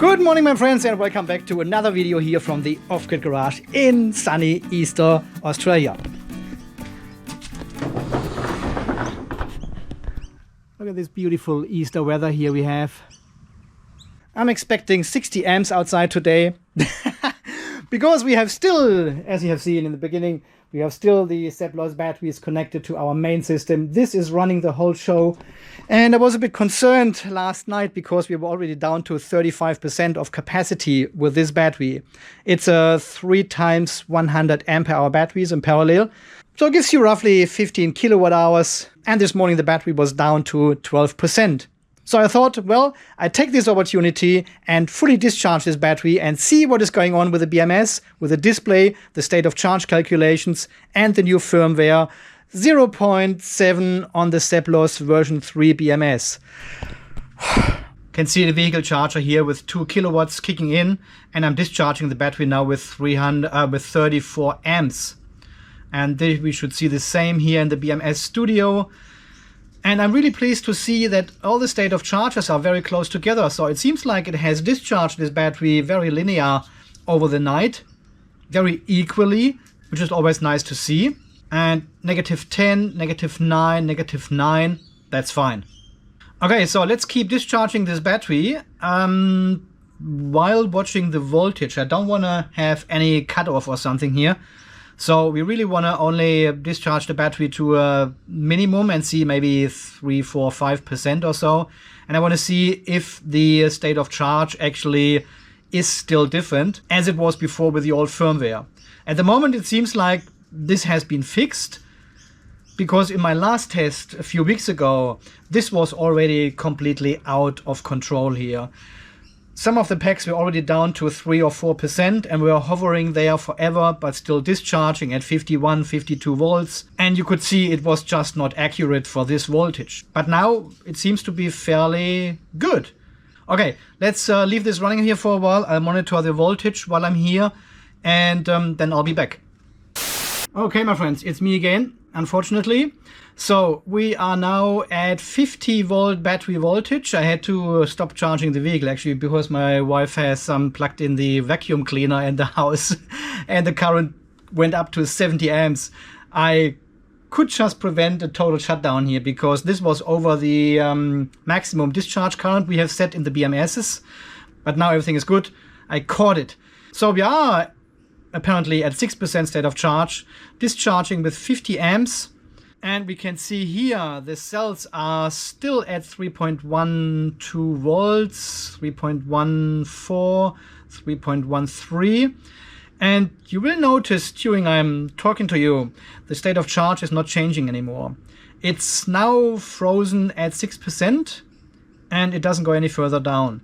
Good morning, my friends, and welcome back to another video here from the Off-Grid Garage in sunny Easter, Australia. Look at this beautiful Easter weather here we have. I'm expecting 60 amps outside today because we have still, as you have seen in the beginning, we have still the Seplos batteries connected to our main system. This is running the whole show. And I was a bit concerned last night because we were already down to 35% of capacity with this battery. It's a 3 times 100 ampere hour batteries in parallel. So it gives you roughly 15 kilowatt hours. And this morning the battery was down to 12%. So I thought, well, I take this opportunity and fully discharge this battery and see what is going on with the BMS, with the display, the state of charge calculations, and the new firmware 0.7 on the Seplos version 3 BMS. Can see the vehicle charger here with 2 kilowatts kicking in, and I'm discharging the battery now with 34 amps. And we should see the same here in the BMS studio. And I'm really pleased to see that all the state of charges are very close together. So it seems like it has discharged this battery very linear over the night, very equally, which is always nice to see. And -10, -9, -9, that's fine. Okay, so let's keep discharging this battery while watching the voltage. I don't want to have any cutoff or something here. So we really want to only discharge the battery to a minimum and see maybe 3, 4, 5% or so. And I want to see if the state of charge actually is still different as it was before with the old firmware. At the moment, it seems like this has been fixed because in my last test a few weeks ago, this was already completely out of control here. Some of the packs were already down to 3 or 4% and were hovering there forever, but still discharging at 51, 52 volts. And you could see it was just not accurate for this voltage. But now it seems to be fairly good. Okay, let's leave this running here for a while. I'll monitor the voltage while I'm here, and then I'll be back. Okay, my friends, it's me again, unfortunately. So we are now at 50 volt battery voltage. I had to stop charging the vehicle actually because my wife has plugged in the vacuum cleaner in the house and the current went up to 70 amps. I could just prevent a total shutdown here because this was over the maximum discharge current we have set in the BMSs. But now everything is good. I caught it. So we are apparently at 6% state of charge, discharging with 50 amps. And we can see here the cells are still at 3.12 volts, 3.14, 3.13. And you will notice during I'm talking to you, the state of charge is not changing anymore. It's now frozen at 6% and it doesn't go any further down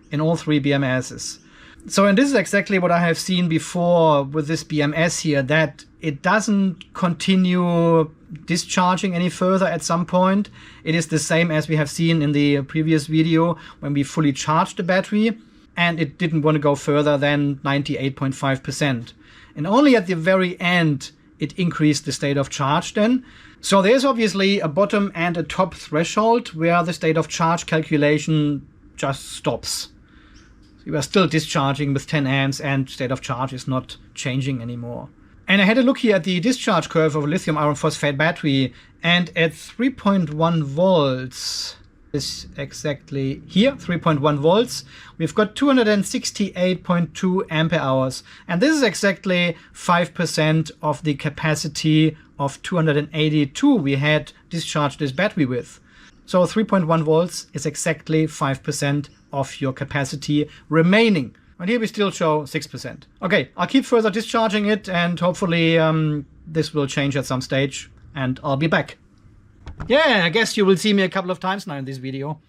in all 3 BMSs. So, and this is exactly what I have seen before with this BMS here, that it doesn't continue discharging any further at some point. It is the same as we have seen in the previous video when we fully charged the battery, and it didn't want to go further than 98.5%. And only at the very end, it increased the state of charge then. So there's obviously a bottom and a top threshold where the state of charge calculation just stops. You are still discharging with 10 amps and state of charge is not changing anymore. And I had a look here at the discharge curve of a lithium iron phosphate battery, and at 3.1 volts, is exactly here, 3.1 volts, we've got 268.2 ampere hours. And this is exactly 5% of the capacity of 282 we had discharged this battery with. So 3.1 volts is exactly 5% of your capacity remaining. And here we still show 6%. Okay, I'll keep further discharging it and hopefully this will change at some stage and I'll be back. Yeah, I guess you will see me a couple of times now in this video.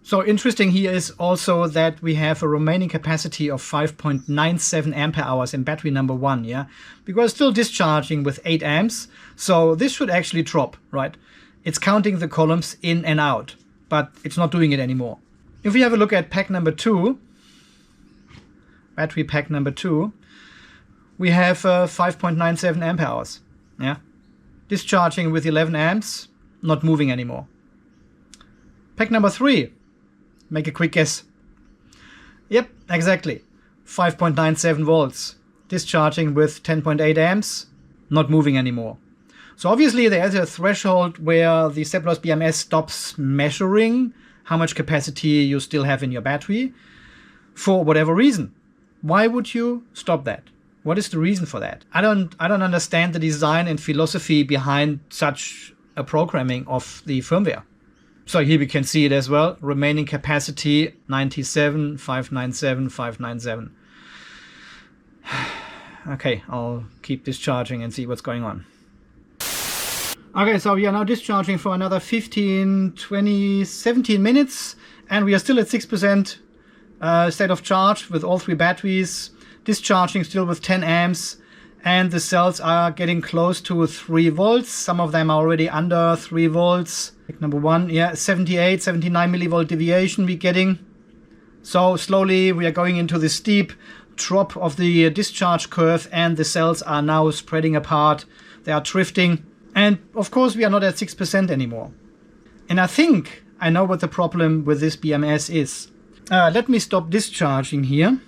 So interesting here is also that we have a remaining capacity of 5.97 ampere hours in battery number 1, yeah? Because it's still discharging with 8 amps, so this should actually drop, right? It's counting the columns in and out, but it's not doing it anymore. If we have a look at pack number 2, battery pack number 2, we have 5.97 ampere hours, yeah? Discharging with 11 amps, not moving anymore. Pack number 3, make a quick guess. Yep, exactly. 5.97 volts. Discharging with 10.8 amps, not moving anymore. So obviously there is a threshold where the Seplos BMS stops measuring how much capacity you still have in your battery for whatever reason. Why would you stop that? What is the reason for that? I don't understand the design and philosophy behind such a programming of the firmware. So here we can see it as well. Remaining capacity 97, 597, 597. Okay, I'll keep discharging and see what's going on. Okay, so we are now discharging for another 15, 20, 17 minutes, and we are still at 6% state of charge with all three batteries, discharging still with 10 amps, and the cells are getting close to 3 volts. Some of them are already under 3 volts. Number one, yeah, 78, 79 millivolt deviation we're getting. So slowly we are going into the steep drop of the discharge curve, and the cells are now spreading apart. They are drifting. And of course we are not at 6% anymore. And I think I know what the problem with this BMS is. Let me stop discharging here.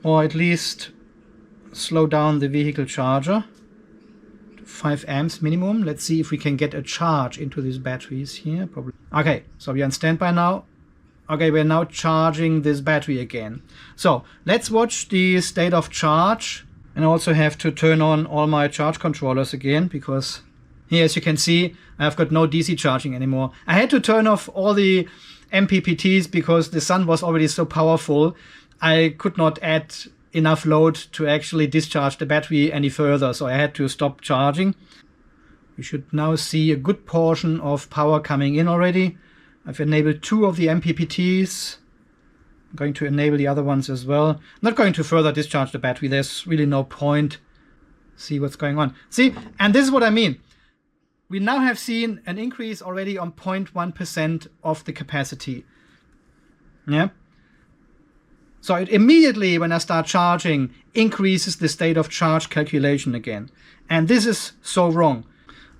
Or at least slow down the vehicle charger to 5 amps minimum. Let's see if we can get a charge into these batteries here. Probably. Okay, so we are on standby now. Okay, we're now charging this battery again. So let's watch the state of charge. And I also have to turn on all my charge controllers again, because here, as you can see, I've got no DC charging anymore. I had to turn off all the MPPTs because the sun was already so powerful. I could not add enough load to actually discharge the battery any further, so I had to stop charging. We should now see a good portion of power coming in already. I've enabled 2 of the MPPTs. I'm going to enable the other ones as well. I'm not going to further discharge the battery. There's really no point. See what's going on. See, and this is what I mean. We now have seen an increase already on 0.1% of the capacity. Yeah. So it immediately, when I start charging, increases the state of charge calculation again. And this is so wrong.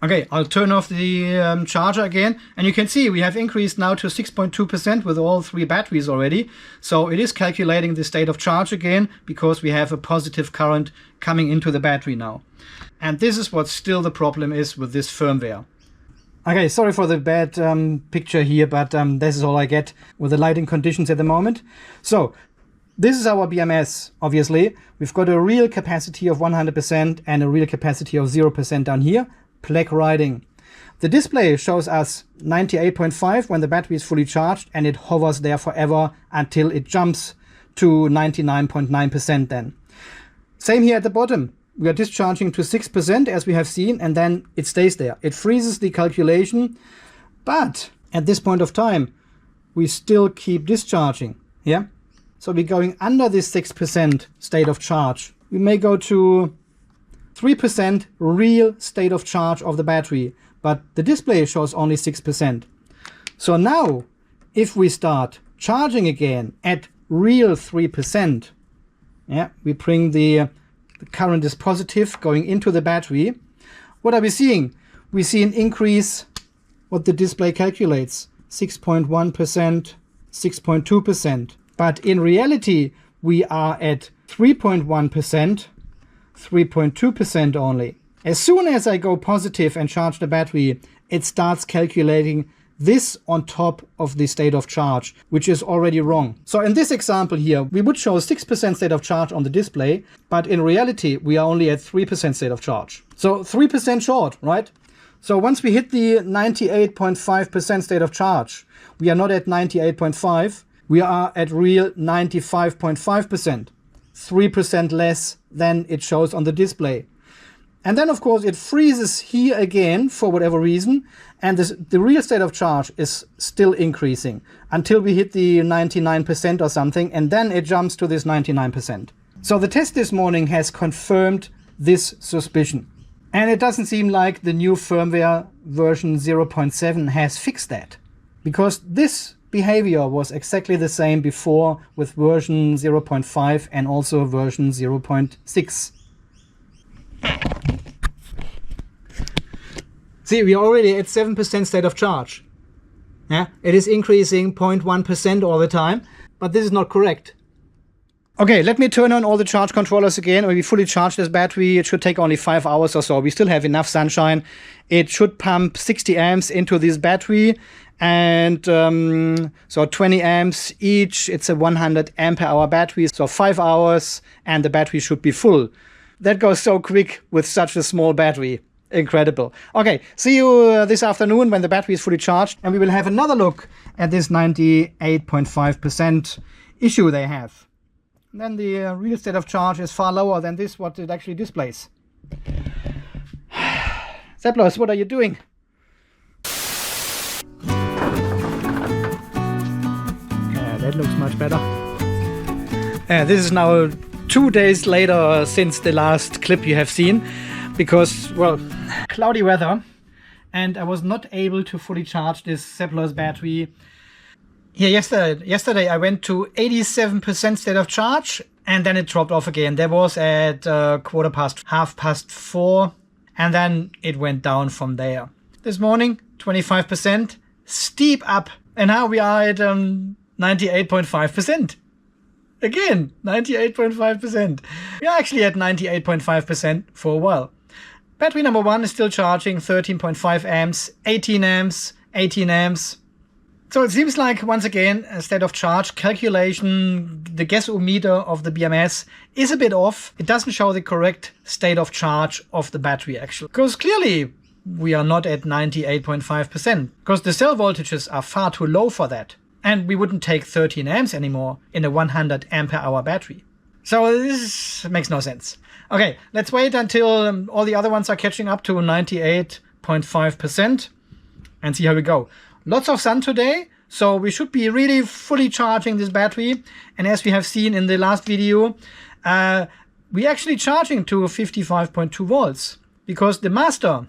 Okay, I'll turn off the charger again, and you can see we have increased now to 6.2% with all 3 batteries already. So it is calculating the state of charge again, because we have a positive current coming into the battery now. And this is what still the problem is with this firmware. Okay, sorry for the bad picture here, but this is all I get with the lighting conditions at the moment. So this is our BMS, obviously. We've got a real capacity of 100% and a real capacity of 0% down here. Plaque writing. The display shows us 98.5 when the battery is fully charged, and it hovers there forever until it jumps to 99.9% then. Same here at the bottom. We are discharging to 6% as we have seen, and then it stays there. It freezes the calculation, but at this point of time we still keep discharging. Yeah. So we're going under this 6% state of charge. We may go to 3% real state of charge of the battery, but the display shows only 6%. So now, if we start charging again at real 3%, yeah, we bring the current is positive going into the battery. What are we seeing? We see an increase, what the display calculates, 6.1%, 6.2%. But in reality, we are at 3.1%, 3.2% only. As soon as I go positive and charge the battery, it starts calculating this on top of the state of charge, which is already wrong. So in this example here, we would show 6% state of charge on the display, but in reality, we are only at 3% state of charge. So 3% short, right? So once we hit the 98.5% state of charge, we are not at 98.5, we are at real 95.5%. 3% less than it shows on the display. And then of course it freezes here again for whatever reason, and the real state of charge is still increasing until we hit the 99% or something, and then it jumps to this 99%. So the test this morning has confirmed this suspicion. And it doesn't seem like the new firmware version 0.7 has fixed that, because this behavior was exactly the same before with version 0.5 and also version 0.6. See, we are already at 7% state of charge. Yeah, it is increasing 0.1% all the time. but this is not correct. Okay, let me turn on all the charge controllers again. When we fully charge this battery, it should take only 5 hours or so. We still have enough sunshine. It should pump 60 amps into this battery, and so 20 amps each. It's a 100 ampere hour battery, so 5 hours and the battery should be full. That goes so quick with such a small battery. Incredible. Okay, see you this afternoon when the battery is fully charged, and we will have another look at this 98.5% issue they have. And then the real state of charge is far lower than this, what it actually displays. Seplos, what are you doing? Yeah, that looks much better. This is now 2 days later since the last clip you have seen, because, well, cloudy weather, and I was not able to fully charge this Seplos battery. Yeah, yesterday I went to 87% state of charge, and then it dropped off again. That was at 4:30, and then it went down from there. This morning, 25%, steep up, and now we are at 98.5%. Again, 98.5%. We are actually at 98.5% for a while. Battery number 1 is still charging 13.5 amps, 18 amps, 18 amps. So it seems like, once again, a state of charge calculation, the gasometer of the BMS is a bit off. It doesn't show the correct state of charge of the battery, actually. Because clearly we are not at 98.5%, because the cell voltages are far too low for that. And we wouldn't take 13 amps anymore in a 100 ampere hour battery. So this makes no sense. Okay, let's wait until all the other ones are catching up to 98.5% and see how we go. Lots of sun today, so we should be really fully charging this battery. And as we have seen in the last video, we're actually charging to 55.2 volts, because the master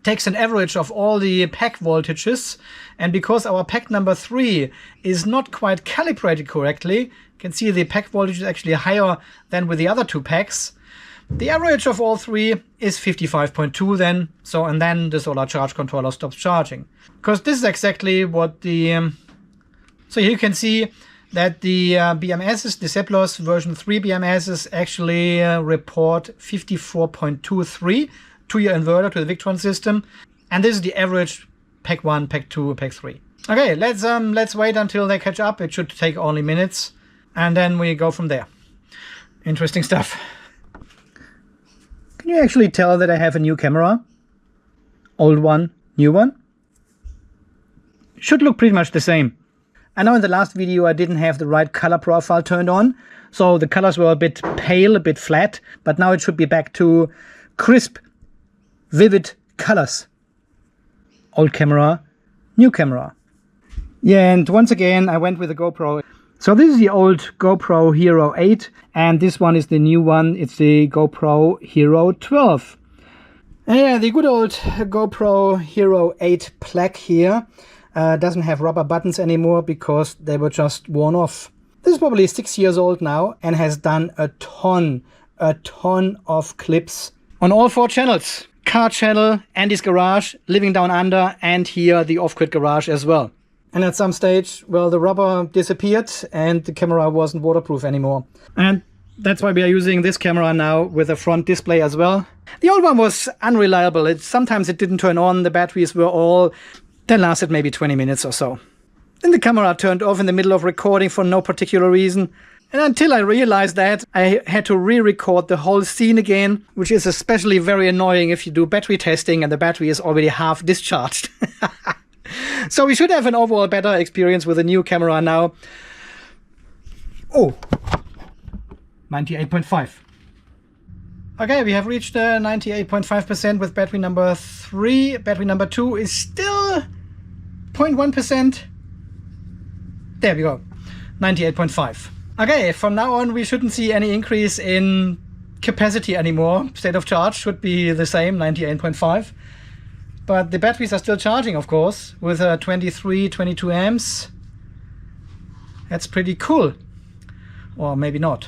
takes an average of all the pack voltages, and because our pack number 3 is not quite calibrated correctly, you can see the pack voltage is actually higher than with the other 2 packs. The average of all 3 is 55.2 then, so, and then the solar charge controller stops charging. Because this is exactly what the... so here you can see that the BMSs, the Seplos version 3 BMSs actually report 54.23 to your inverter, to the Victron system. And this is the average pack 1, pack 2, pack 3. Okay, let's wait until they catch up. It should take only minutes, and then we go from there. Interesting stuff. Can you actually tell that I have a new camera? Old one, new one? Should look pretty much the same. I know in the last video I didn't have the right color profile turned on, so the colors were a bit pale, a bit flat, but now it should be back to crisp, vivid colors. Old camera, new camera. Yeah, and once again I went with the GoPro. So this is the old GoPro Hero 8, and this one is the new one. It's the GoPro Hero 12. And yeah, the good old GoPro Hero 8 plaque here doesn't have rubber buttons anymore because they were just worn off. This is probably 6 years old now and has done a ton of clips on all 4 channels. Car channel, Andy's garage, living down under, and here the off-grid garage as well. And at some stage, well, the rubber disappeared and the camera wasn't waterproof anymore. And that's why we are using this camera now with a front display as well. The old one was unreliable. Sometimes it didn't turn on, the batteries were all... That lasted maybe 20 minutes or so. Then the camera turned off in the middle of recording for no particular reason. And until I realized that, I had to re-record the whole scene again, which is especially very annoying if you do battery testing and the battery is already half discharged. So we should have an overall better experience with a new camera now. Oh, 98.5. Okay, we have reached 98.5% with battery number 3. Battery number 2 is still 0.1%. There we go, 98.5. Okay, from now on we shouldn't see any increase in capacity anymore. State of charge should be the same, 98.5. But the batteries are still charging, of course, with 23, 22 amps. That's pretty cool. Or maybe not.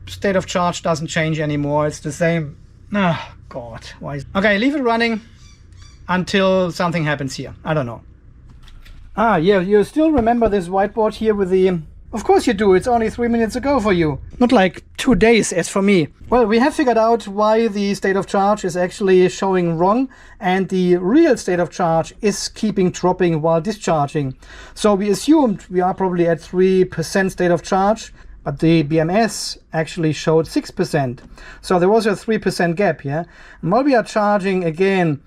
State of charge doesn't change anymore. It's the same. Ah, God. Why? Okay, leave it running until something happens here. I don't know. Ah, yeah, you still remember this whiteboard here with the... Of course you do, it's only 3 minutes ago for you. Not like 2 days as for me. Well, we have figured out why the state of charge is actually showing wrong and the real state of charge is keeping dropping while discharging. So we assumed we are probably at 3% state of charge, but the BMS actually showed 6%. So there was a 3% gap, yeah? And while we are charging again,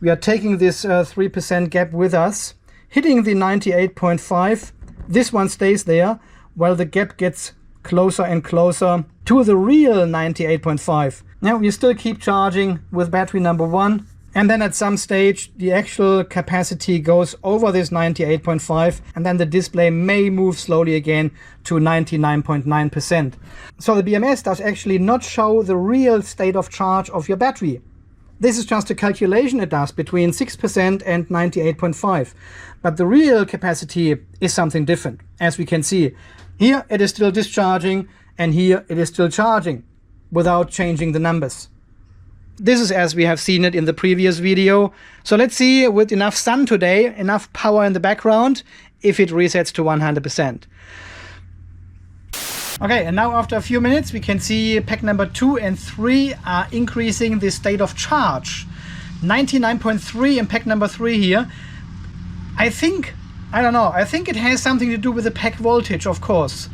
we are taking this 3% gap with us, hitting the 98.5. This one stays there while the gap gets closer and closer to the real 98.5. Now you still keep charging with battery number 1, and then at some stage the actual capacity goes over this 98.5, and then the display may move slowly again to 99.9%. So the BMS does actually not show the real state of charge of your battery. This is just a calculation it does between 6% and 98.5. But the real capacity is something different. As we can see, here it is still discharging and here it is still charging without changing the numbers. This is as we have seen it in the previous video. So let's see, with enough sun today, enough power in the background, if it resets to 100%. Okay, and now after a few minutes we can see pack number 2 and 3 are increasing the state of charge. 99.3 in pack number 3 here. I think it has something to do with the pack voltage, of course.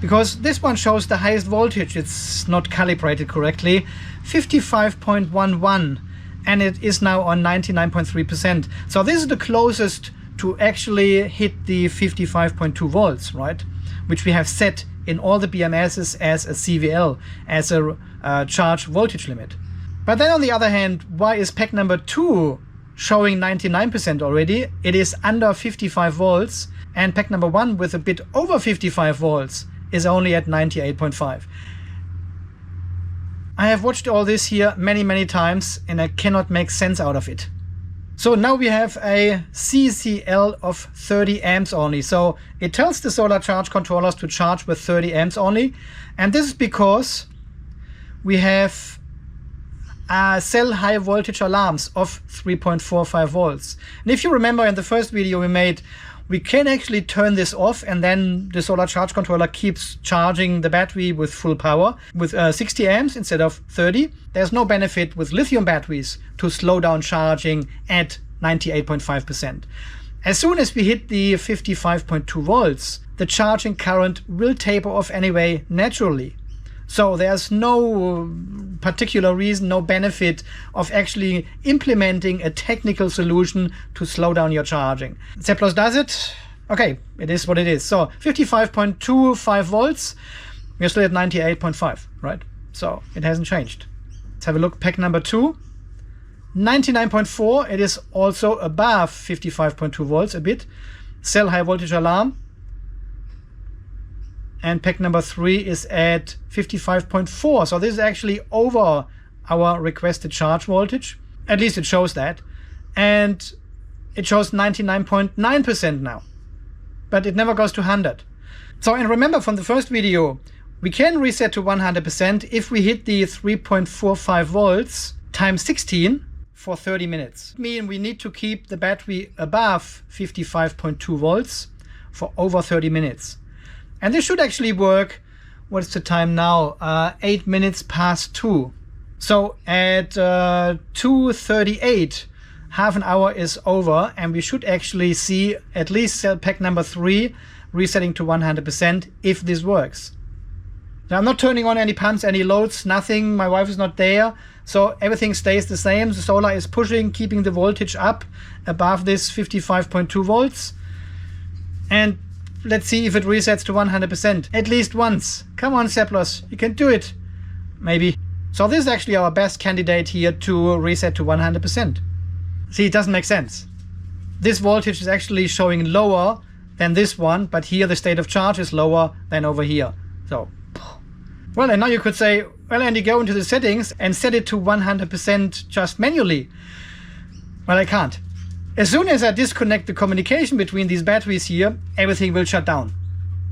Because this one shows the highest voltage, it's not calibrated correctly, 55.11, and it is now on 99.3%. So this is the closest to actually hit the 55.2 volts, right? Which we have set in all the BMSs as a CVL, as a charge voltage limit. But then on the other hand, why is pack number 2 showing 99% already? It is under 55 volts, and pack number 1 with a bit over 55 volts is only at 98.5. I have watched all this here many times and I cannot make sense out of it. So now we have a CCL of 30 amps only. So it tells the solar charge controllers to charge with 30 amps only. And this is because we have cell high voltage alarms of 3.45 volts. And if you remember in the first video we made, we can actually turn this off and then the solar charge controller keeps charging the battery with full power with 60 amps instead of 30. There's no benefit with lithium batteries to slow down charging at 98.5%. As soon as we hit the 55.2 volts, the charging current will taper off anyway naturally. So there's no particular reason, no benefit of actually implementing a technical solution to slow down your charging. Seplos does it. Okay, it is what it is. So 55.25 volts, we're still at 98.5, right? So it hasn't changed. Let's have a look, pack number 2. 99.4, it is also above 55.2 volts a bit. Cell high voltage alarm. And pack number 3 is at 55.4. So this is actually over our requested charge voltage. At least it shows that. And it shows 99.9% now. But it never goes to 100. So, and remember from the first video, we can reset to 100% if we hit the 3.45 volts times 16 for 30 minutes. I mean, we need to keep the battery above 55.2 volts for over 30 minutes. And this should actually work. What's the time now? 8 minutes past 2. So at 2:38, half an hour is over, and we should actually see at least cell pack number 3 resetting to 100% if this works. Now, I'm not turning on any pumps, any loads, nothing. My wife is not there, so everything stays the same. The solar is pushing, keeping the voltage up above this 55.2 volts. And let's see if it resets to 100%. At least once. Come on, Seplos, you can do it. Maybe. So this is actually our best candidate here to reset to 100%. See, it doesn't make sense. This voltage is actually showing lower than this one, but here the state of charge is lower than over here. So, well, and now you could say, well, Andy, go into the settings and set it to 100% just manually. Well, I can't. As soon as I disconnect the communication between these batteries here, everything will shut down.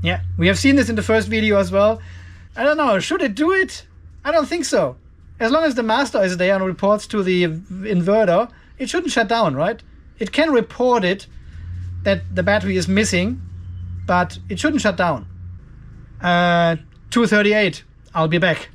Yeah, we have seen this in the first video as well. I don't know, should it do it? I don't think so. As long as the master is there and reports to the inverter, it shouldn't shut down, right? It can report it, that the battery is missing, but it shouldn't shut down. 2:38, I'll be back.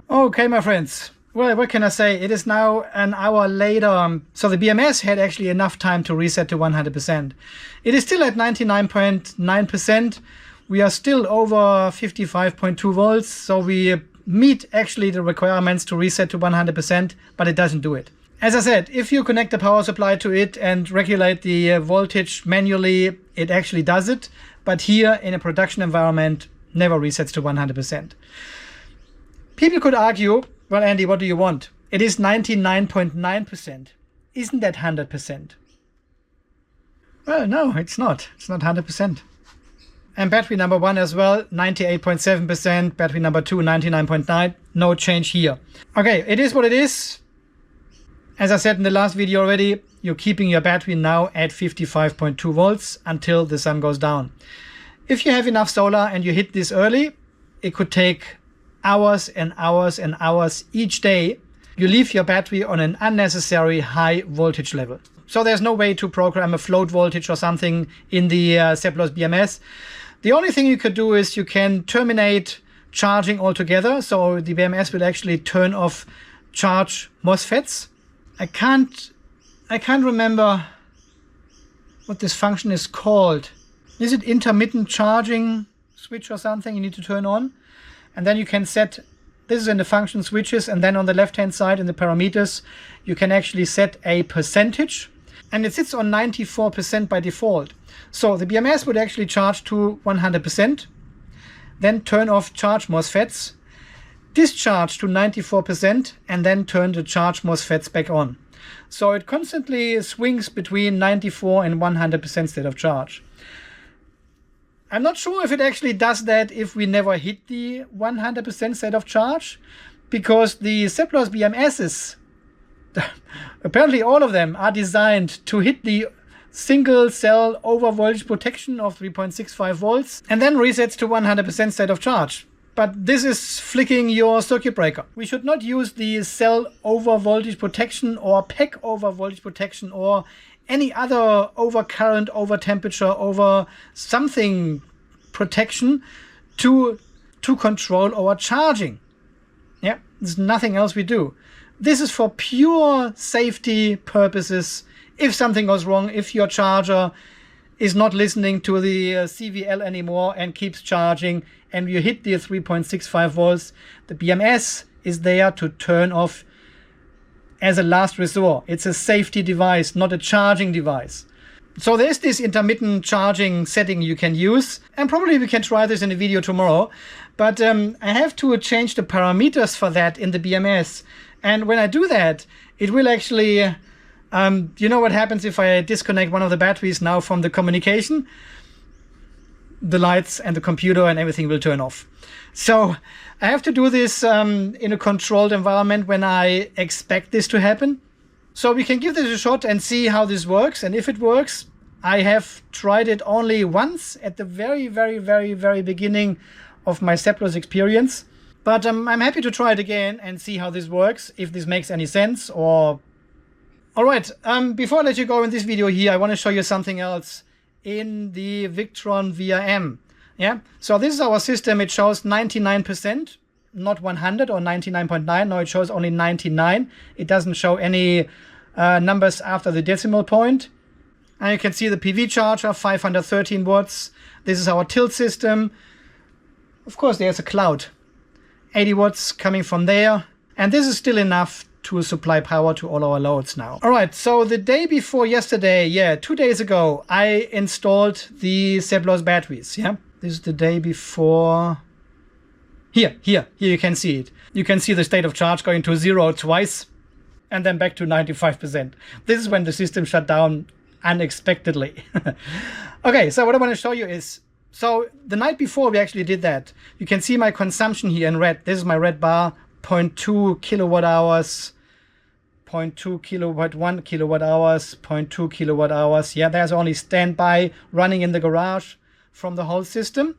Okay, my friends. Well, what can I say? It is now an hour later. So the BMS had actually enough time to reset to 100%. It is still at 99.9%. We are still over 55.2 volts. So we meet actually the requirements to reset to 100%, but it doesn't do it. As I said, if you connect the power supply to it and regulate the voltage manually, it actually does it. But here in a production environment, never resets to 100%. People could argue, well, Andy, what do you want? It is 99.9%. Isn't that 100%? Well, no, it's not. It's not 100%. And battery number 1 as well, 98.7%. Battery number 2, 99.9%. No change here. Okay, it is what it is. As I said in the last video already, you're keeping your battery now at 55.2 volts until the sun goes down. If you have enough solar and you hit this early, it could take hours and hours and hours each day. You leave your battery on an unnecessary high voltage level. So there's no way to program a float voltage or something in the Seplos BMS. The only thing you could do is you can terminate charging altogether. So the BMS will actually turn off charge MOSFETs. I can't remember what this function is called. Is it intermittent charging switch or something you need to turn on? And then you can set, this is in the function switches, and then on the left hand side in the parameters, you can actually set a percentage, and it sits on 94% by default. So the BMS would actually charge to 100%, then turn off charge MOSFETs, discharge to 94%, and then turn the charge MOSFETs back on. So it constantly swings between 94 and 100% state of charge. I'm not sure if it actually does that if we never hit the 100% state of charge, because the Seplos BMSs, apparently all of them are designed to hit the single cell over voltage protection of 3.65 volts and then resets to 100% state of charge. But this is flicking your circuit breaker. We should not use the cell over voltage protection or pack over voltage protection or any other over current, over temperature, over something protection to control our charging. Yeah, there's nothing else we do. This is for pure safety purposes. If something goes wrong, if your charger is not listening to the CVL anymore and keeps charging and you hit the 3.65 volts, the BMS is there to turn off as a last resort. It's a safety device, not a charging device. So there's this intermittent charging setting you can use, and probably we can try this in a video tomorrow. But I have to change the parameters for that in the BMS. And when I do that, it will actually, you know what happens if I disconnect one of the batteries now from the communication? The lights and the computer and everything will turn off. So I have to do this in a controlled environment when I expect this to happen. So we can give this a shot and see how this works. And if it works, I have tried it only once at the very, very, very, very beginning of my Seplos experience. But I'm happy to try it again and see how this works, if this makes any sense or... Alright, before I let you go in this video here, I want to show you something else in the Victron VRM. Yeah, so this is our system. It shows 99%, not 100 or 99.9. No, it shows only 99. It doesn't show any numbers after the decimal point. And you can see the PV charger, 513 watts. This is our tilt system. Of course, there's a cloud. 80 watts coming from there. And this is still enough to supply power to all our loads now. All right, so the day before yesterday, 2 days ago, I installed the Seplos batteries. Yeah, this is the day before. Here you can see it. You can see the state of charge going to 0 twice and then back to 95%. This is when the system shut down unexpectedly. Okay, so what I want to show you is, so the night before we actually did that. You can see my consumption here in red. This is my red bar, 0.2 kilowatt hours, 0.2 kilowatt, 1 kilowatt hours, 0.2 kilowatt hours. Yeah, there's only standby running in the garage from the whole system.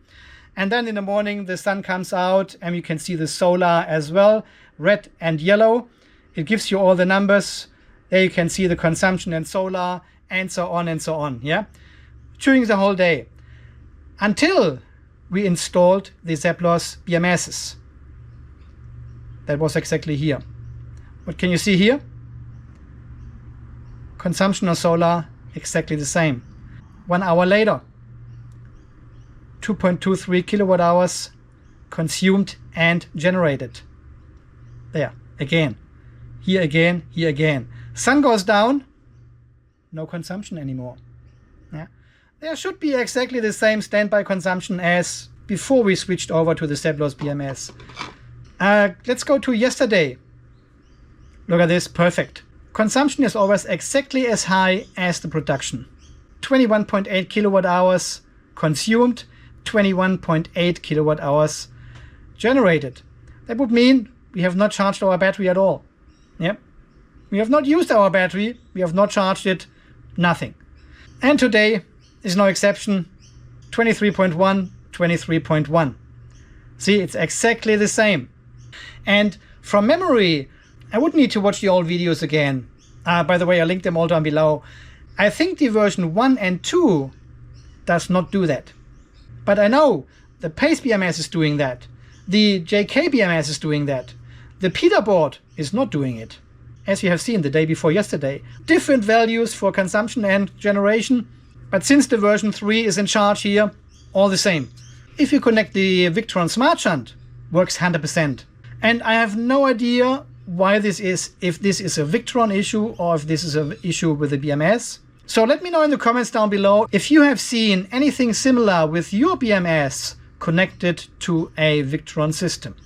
And then in the morning, the sun comes out and you can see the solar as well, red and yellow. It gives you all the numbers. There you can see the consumption and solar and so on and so on. Yeah, during the whole day until we installed the Seplos BMSs. That was exactly here. What can you see here? Consumption of solar exactly the same. 1 hour later, 2.23 kilowatt hours consumed and generated. There, again. Here again, here again. Sun goes down, no consumption anymore. Yeah. There should be exactly the same standby consumption as before we switched over to the Seplos BMS. Let's go to yesterday. Look at this, perfect. Consumption is always exactly as high as the production. 21.8 kilowatt hours consumed, 21.8 kilowatt hours generated. That would mean we have not charged our battery at all. Yep. We have not used our battery, we have not charged it, nothing. And today is no exception. 23.1, 23.1. See, it's exactly the same. And from memory, I would need to watch the old videos again. By the way, I linked them all down below. I think the version 1 and 2 does not do that. But I know the Pace BMS is doing that. The JK BMS is doing that. The Peter board is not doing it. As you have seen the day before yesterday. Different values for consumption and generation. But since the version 3 is in charge here, all the same. If you connect the Victron Smart Shunt, works 100%. And I have no idea why this is, if this is a Victron issue or if this is an issue with the BMS. So let me know in the comments down below if you have seen anything similar with your BMS connected to a Victron system.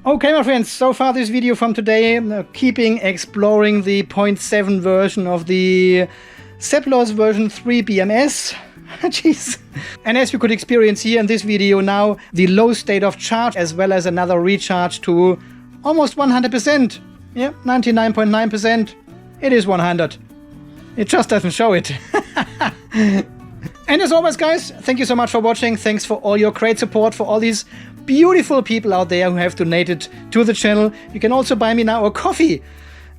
Okay, my friends, so far this video from today, keeping exploring the 0.7 version of the Seplos version 3 BMS. Jeez. And as you could experience here in this video now, the low state of charge as well as another recharge to almost 100%. Yeah, 99.9%. It is 100. It just doesn't show it. And as always, guys, thank you so much for watching. Thanks for all your great support, for all these beautiful people out there who have donated to the channel. You can also buy me now a coffee.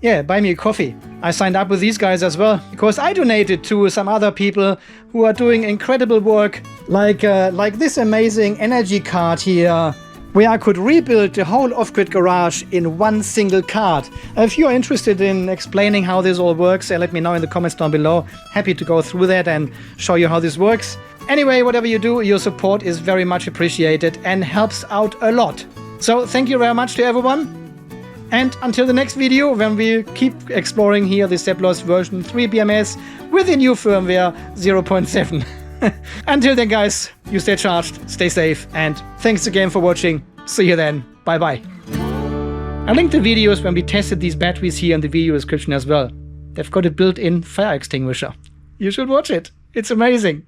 Yeah, buy me a coffee. I signed up with these guys as well because I donated to some other people who are doing incredible work, like this amazing energy card here, where I could rebuild the whole off-grid garage in one single card. If you're interested in explaining how this all works, let me know in the comments down below. Happy to go through that and show you how this works. Anyway, whatever you do, your support is very much appreciated and helps out a lot. So thank you very much to everyone. And until the next video, when we keep exploring here the Seplos version 3 BMS with the new firmware 0.7. Until then, guys, you stay charged, stay safe, and thanks again for watching. See you then. Bye-bye. I linked the videos when we tested these batteries here in the video description as well. They've got a built-in fire extinguisher. You should watch it. It's amazing.